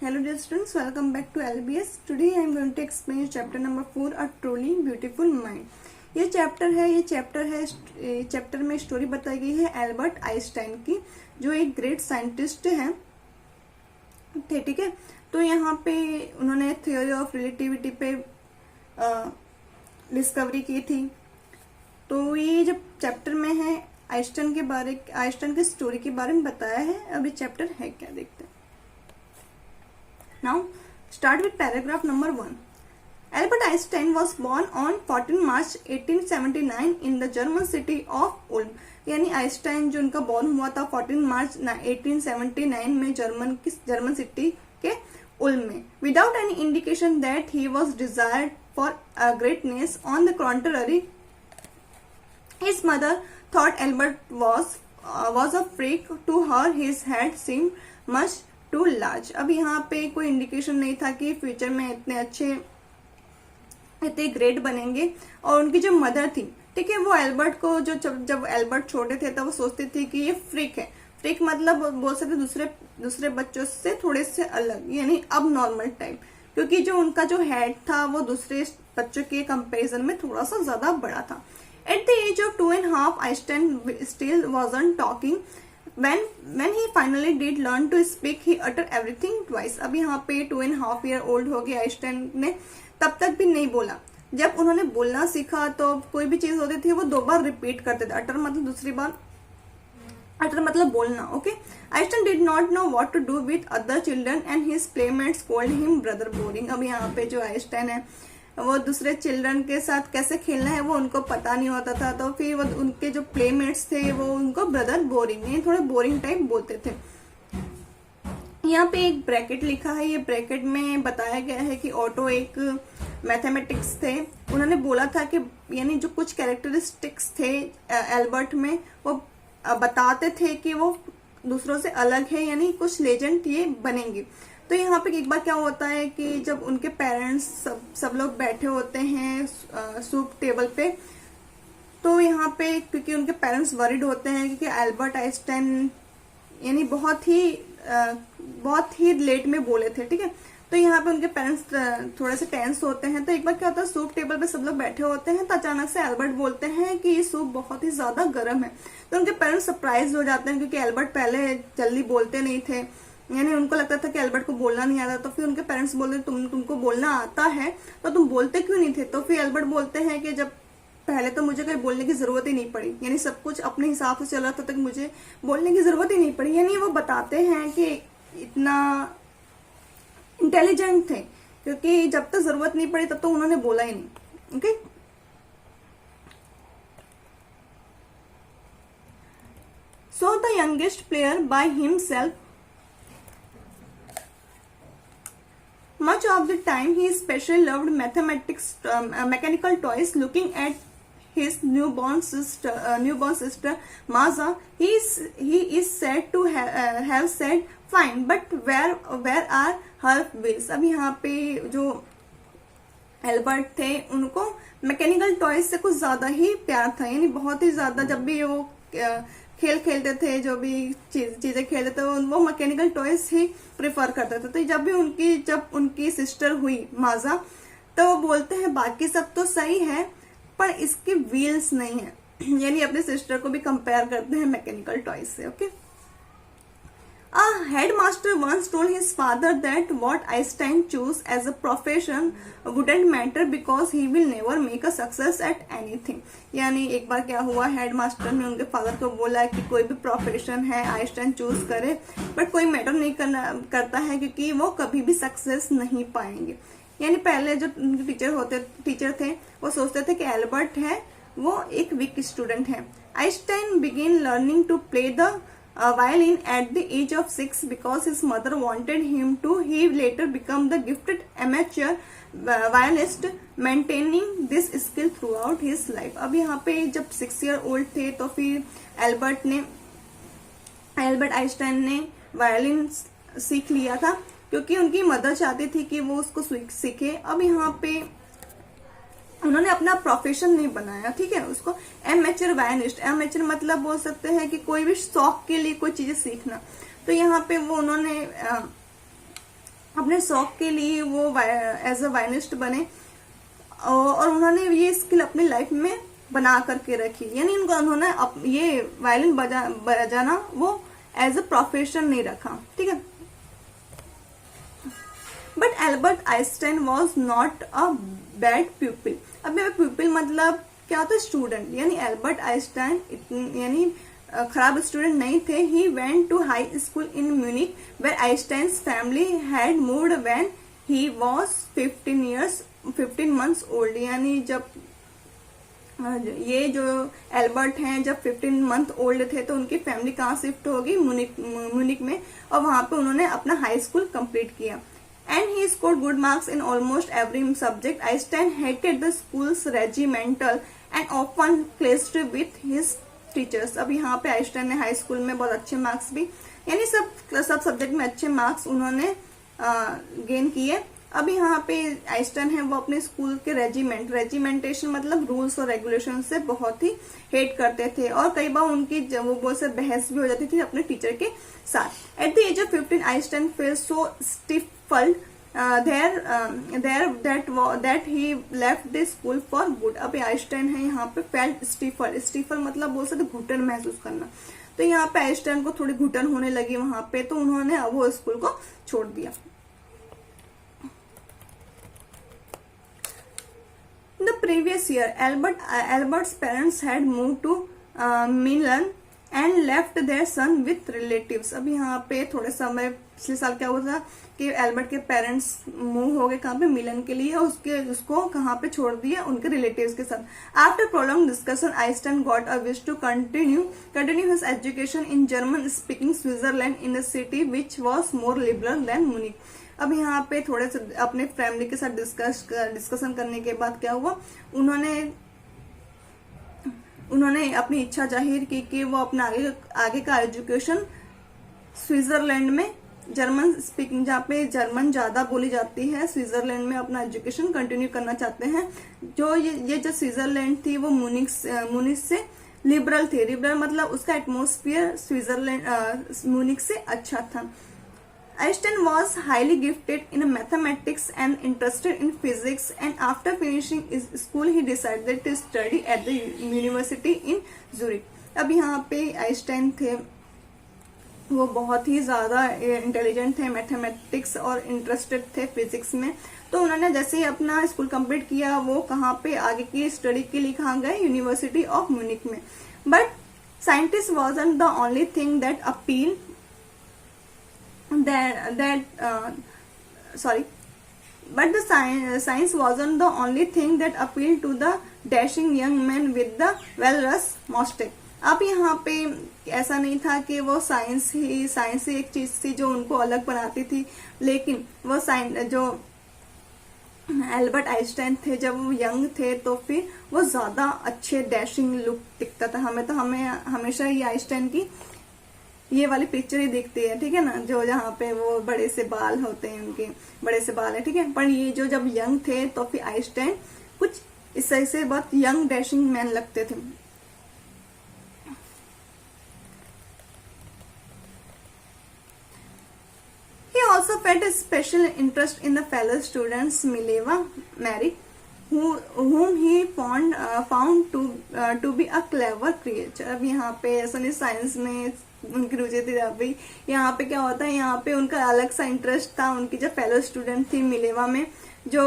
Hello dear students, welcome back to LBS. Today I am going to explain chapter number 4, A Truly Beautiful Mind. ये chapter में story बताई गई है Albert Einstein की, जो एक ग्रेट साइंटिस्ट हैं थे। ठीक है, तो यहाँ पे उन्होंने थ्योरी ऑफ रिलेटिविटी पे डिस्कवरी की थी। तो ये जो चैप्टर में है आइंस्टाइन की स्टोरी के बारे में बताया है। अब ये चैप्टर है क्या, देखते हैं। Now, start with paragraph number 1. Albert Einstein was born on 14 March 1879 in the German city of Ulm. यानी आइंस्टाइन जो उनका बॉर्न हुआ था 14 मार्च 1879 में जर्मन सिटी के उल्म में। Without any indication that he was desired for greatness, on the contrary, his mother thought Albert was a freak. To her, his head seemed much too large. अब यहाँ पे कोई इंडिकेशन नहीं था कि फ्यूचर में इतने ग्रेट बनेंगे। और उनकी जो मदर थी, ठीक है, वो एल्बर्ट को जब एल्बर्ट छोटे थे तब वो सोचते थे कि ये फ्रिक है। फ्रिक मतलब बोल सकते दूसरे बच्चों से थोड़े से अलग, यानी अब नॉर्मल टाइप, क्योंकि जो उनका जो हेड था वो दूसरे बच्चों के कंपेरिजन में थोड़ा सा ज्यादा बड़ा था। At the age of 2.5 Einstein still wasn't talking. When he finally did learn to speak, he uttered everything twice. अब यहाँ पे 2.5 year old हो गए आइंस्टाइन ने, तब तक भी नहीं बोला। जब उन्होंने बोलना सीखा तो कोई भी चीज होती थी वो 2 बार रिपीट करते थे। अटर मतलब दूसरी बार, अटर मतलब बोलना। Okay, Einstein did not know what to do with other children and his playmates called him brother boring. अब यहाँ पे जो आइंस्टाइन है वो दूसरे चिल्ड्रन के साथ कैसे खेलना है वो उनको पता नहीं होता था। तो फिर वो उनके जो प्लेमेट्स थे वो उनको ब्रदर बोरिंग, ये थोड़े बोरिंग टाइप बोलते थे। यहाँ पे एक ब्रैकेट लिखा है, ये ब्रैकेट में बताया गया है कि ऑटो एक मैथमेटिक्स थे। उन्होंने बोला था कि यानी जो कुछ कैरेक्टरिस्टिक्स थे एल्बर्ट में, वो बताते थे कि वो दूसरों से अलग है, यानी कुछ लेजेंड ये बनेंगे। तो यहाँ पे एक बार क्या होता है कि जब उनके पेरेंट्स सब लोग बैठे होते हैं सूप टेबल पे, तो यहाँ पे क्योंकि उनके पेरेंट्स वरीड होते हैं क्योंकि एल्बर्ट आइंस्टाइन यानी बहुत ही लेट में बोले थे। ठीक है, तो यहाँ पे उनके पेरेंट्स थोड़े से टेंस होते हैं। तो एक बार क्या होता है, सूप टेबल पे सब लोग बैठे होते हैं, तो अचानक से एल्बर्ट बोलते हैं कि ये सूप बहुत ही ज्यादा गर्म है। तो उनके पेरेंट्स सरप्राइज हो जाते हैं क्योंकि एल्बर्ट पहले जल्दी बोलते नहीं थे, यानी उनको लगता था कि एल्बर्ट को बोलना नहीं आता। तो फिर उनके पेरेंट्स बोलते तुमको बोलना आता है तो तुम बोलते क्यों नहीं थे। तो फिर एल्बर्ट बोलते हैं कि जब पहले तो मुझे कोई बोलने की जरूरत ही नहीं पड़ी, यानी सब कुछ अपने हिसाब से चल रहा था, तक मुझे बोलने की जरूरत ही नहीं पड़ी। यानी वो बताते हैं कि इतना इंटेलिजेंट थे क्योंकि जब तक जरूरत नहीं पड़ी तब तो उन्होंने बोला ही नहीं। Okay, so the youngest player by himself, much of the time he especially loved mathematics, mechanical toys. Looking at his newborn sister Maza, he is said to have said, "Fine, but where are her wheels?" अब यहाँ पे जो Albert थे उनको mechanical toys से कुछ ज्यादा ही प्यार था, यानी बहुत ही ज्यादा। जब भी वो खेल खेलते थे, जो भी चीजें खेलते थे, वो मैकेनिकल टॉयज ही प्रेफर करते थे। तो जब उनकी सिस्टर हुई माजा, तो वो बोलते हैं बाकी सब तो सही है पर इसके व्हील्स नहीं है, यानी अपने सिस्टर को भी कंपेयर करते हैं मैकेनिकल टॉयज से। Okay, A headmaster once told his father that what Einstein chose as a profession wouldn't matter because he will never make a success at anything. यानी एक बार क्या हुआ, हेडमास्टर ने उनके फादर को बोला कि कोई भी प्रोफेशन है आइंस्टाइन चूज करे, बट कोई मैटर नहीं करता है क्योंकि वो कभी भी सक्सेस नहीं पाएंगे। यानी पहले जो उनके टीचर थे वो सोचते थे कि एल्बर्ट है वो एक वीक स्टूडेंट है। Einstein began learning to play the violin at the age of 6 because his mother wanted him to. He later became the gifted amateur violinist, maintaining this skill throughout his life. अब यहाँ पे जब 6 year old थे तो फिर Albert Einstein ने violin सीख लिया था क्योंकि उनकी मदर चाहती थी कि वो उसको सीखे। अब यहाँ पे उन्होंने अपना प्रोफेशन नहीं बनाया, ठीक है, उसको एमेचर वायलिनिस्ट, एमेचर मतलब बोल सकते हैं कि कोई भी शौक के लिए कोई चीजें सीखना। तो यहाँ पे वो उन्होंने अपने शौक के लिए वो एज अ वायलिनिस्ट बने, और उन्होंने ये स्किल अपनी लाइफ में बना करके रखी, यानी उन्होंने ये वायलिन बजाना वो एज अ प्रोफेशन नहीं रखा, ठीक है। But Albert Einstein was not a bad प्यूपिल। अब प्यूपिल मतलब क्या होता है, स्टूडेंट, यानी एल्बर्ट आइंस्टाइन यानी खराब स्टूडेंट नहीं थे। He went to high school in Munich where Einstein's family had moved when he was 15 months old, यानी जब ये जो एल्बर्ट हैं जब 15 month ओल्ड थे तो उनकी फैमिली कहाँ शिफ्ट होगी, म्यूनिक में, और वहां पे उन्होंने अपना हाई स्कूल कंप्लीट किया। And he scored good marks in almost every subject. Einstein hated the school's regimental and often clashed with his teachers. अब यहाँ पे आइंस्टाइन ने हाई स्कूल में बहुत अच्छे मार्क्स भी, यानी सब सब्जेक्ट में अच्छे मार्क्स उन्होंने गेन किए। अब यहाँ पे आइंस्टाइन है वो अपने स्कूल के रेजिमेंटेशन मतलब रूल्स और रेगुलेशन से बहुत ही हेट करते थे, और कई बार उनकी वो से बहस भी हो जाती थी अपने टीचर के साथ। At the age of 15 Einstein felt so stifled that he left the school for good। अब आइंस्टाइन है यहाँ पे फेल्ट स्टिफल मतलब बोल सकते घुटन महसूस करना, तो यहाँ पे आइंस्टाइन को थोड़ी घुटन होने लगी वहां पे, तो उन्होंने अब वो स्कूल को छोड़ दिया। The previous year, Albert's parents had moved to Milan and left their son with relatives। अब यहाँ पे थोड़े समय पिछले साल क्या हुआ था कि एल्बर्ट के पेरेंट्स मूव हो गए कहाँ पे, मिलन के लिए, उसको कहाँ पे छोड़ दिया, उनके रिलेटिव्स के साथ। After prolonged discussion Einstein got a wish to continue his education in German speaking Switzerland in a city which was more liberal than Munich. अब यहाँ पे थोड़े से अपने फैमिली के साथ डिस्कशन करने के बाद क्या हुआ, उन्होंने अपनी इच्छा जाहिर की कि वो अपना आगे का एजुकेशन स्विट्जरलैंड में, जर्मन स्पीकिंग जहाँ पे जर्मन ज्यादा बोली जाती है, स्विट्जरलैंड में अपना एजुकेशन कंटिन्यू करना चाहते हैं। जो ये जो स्विट्जरलैंड थी वो म्यूनिक से लिबरल थी। लिबरल मतलब उसका एटमोस्फियर स्विट्जरलैंड म्यूनिक से अच्छा था। Einstein was highly gifted in mathematics and interested in physics, and after finishing his school he decided to study at the university in Zurich। अब यहाँ पे आइंस्टाइन थे वो बहुत ही ज्यादा इंटेलिजेंट थे, मैथमेटिक्स और इंटरेस्टेड थे फिजिक्स में, तो उन्होंने जैसे ही अपना स्कूल कंप्लीट किया वो कहाँ पे आगे की स्टडी के लिए कहाँ गए, यूनिवर्सिटी ऑफ म्यूनिक में। But scientist wasn't the only thing that appeal but the science wasn't the only thing that appealed to the dashing young man with the well-dressed mustache। अब यहाँ पे ऐसा नहीं था कि वो साइंस ही एक चीज थी जो उनको अलग बनाती थी, लेकिन वो जो एल्बर्ट आइंस्टाइन थे जब वो यंग थे तो फिर वो ज्यादा अच्छे डैशिंग लुक दिखता था। हमें हमेशा ये आइंस्टाइन की ये वाली पिक्चर ही दिखती है, ठीक है ना, जो जहाँ पे वो बड़े से बाल होते हैं, उनके बड़े से बाल है, ठीक है। पर ये जो जब यंग थे तो फिर आइंस्टाइन कुछ इस तरह से बहुत यंग डैशिंग मैन लगते थे। He also felt a special interest in the fellow students Mileva Mary, whom he found to be a clever creature। अब यहाँ पे ऐसा नहीं साइंस में उनकी रुचि थी, अभी यहाँ पे क्या होता है, यहाँ पे उनका अलग सा इंटरेस्ट था। उनकी जो फेलो स्टूडेंट थी मिलेवा में, जो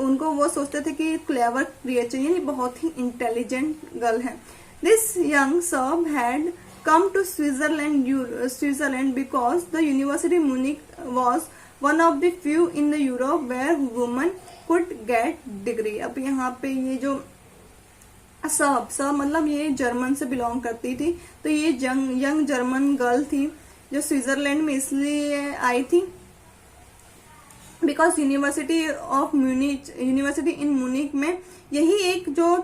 उनको वो सोचते थे कि क्लेवर क्रिएचर यानी बहुत ही इंटेलिजेंट गर्ल है। दिस यंग सब had come to Switzerland because the University Munich was one of the few in the Europe where women could get degree। अब यहाँ पे ये जो सब मतलब ये जर्मन से बिलोंग करती थी, तो ये यंग जर्मन गर्ल थी जो स्विट्जरलैंड में इसलिए आई थी बिकॉज यूनिवर्सिटी इन म्यूनिक में यही एक जो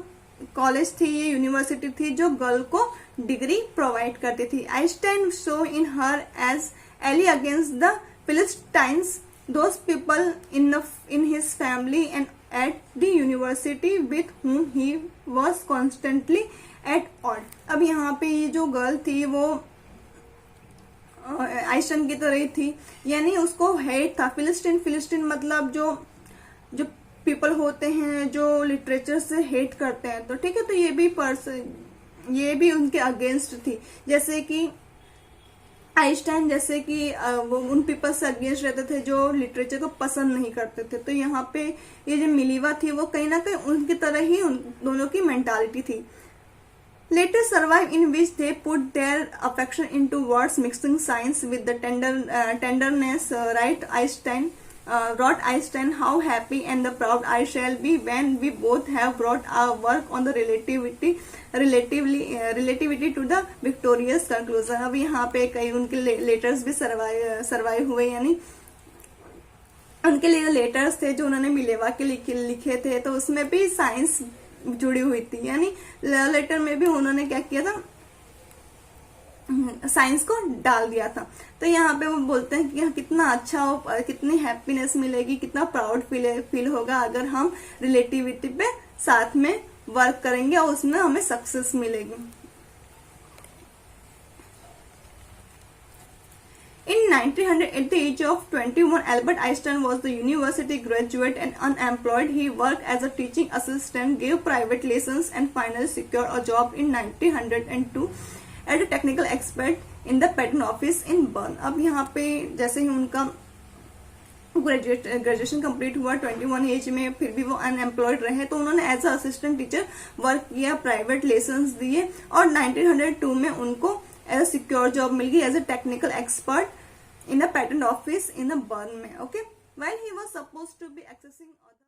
कॉलेज थी, ये यूनिवर्सिटी थी जो गर्ल को डिग्री प्रोवाइड करती थी। Einstein saw in her as ally against the Philistines, those people in his family and at the university with whom he was constantly at odds। अब यहाँ पे ये जो गर्ल थी वो आइंस्टाइन की तरह ही थी, यानी उसको हेट था। फिलिस्टीन, फिलिस्टीन मतलब जो जो पीपल होते हैं जो लिटरेचर से हेट करते हैं, तो ठीक है, तो ये भी उनके अगेंस्ट थी। जैसे कि आइंस्टाइन, जैसे कि वो उन पीपल से अगेंस्ट रहते थे जो लिटरेचर को पसंद नहीं करते थे। तो यहाँ पे ये जो मिलीवा थी वो कहीं ना कहीं उनकी तरह ही उन दोनों की मेंटालिटी थी। Later survive in which they put their affection into words, mixing science with the tenderness. Wrote Einstein, "How happy and the proud I shall be when we both have brought our work on the relativity to the victorious conclusion." अब यहाँ पे कई उनके letters भी survive हुए, यानी उनके लिए लेटर्स थे जो उन्होंने मिलेवा के लिखे थे, तो उसमें भी साइंस जुड़ी हुई थी। यानी लेटर में भी उन्होंने क्या किया था, साइंस को डाल दिया था। तो यहाँ पे वो बोलते हैं कि कितना अच्छा हो, कितनी हैप्पीनेस मिलेगी, कितना प्राउड फील होगा अगर हम रिलेटिविटी पे साथ में वर्क करेंगे और उसमें हमें सक्सेस मिलेगी। In 1900, at the age of 21, Albert Einstein was the university graduate and unemployed. He worked as a teaching assistant, gave private lessons, and finally secured a job in 1902 as a technical expert in the patent office in Bern. अब यहाँ पे जैसे ही उनका graduation complete हुआ 21 as में, फिर भी वो अनएम्प्लॉयड रहे, तो उन्होंने as a assistant teacher work किया, प्राइवेट लेसन्स दिए, और 1902 में उनको एज सिक्योर जॉब मिल गई as a technical expert in a patent office in a Bern में। Okay, while he was supposed to be accessing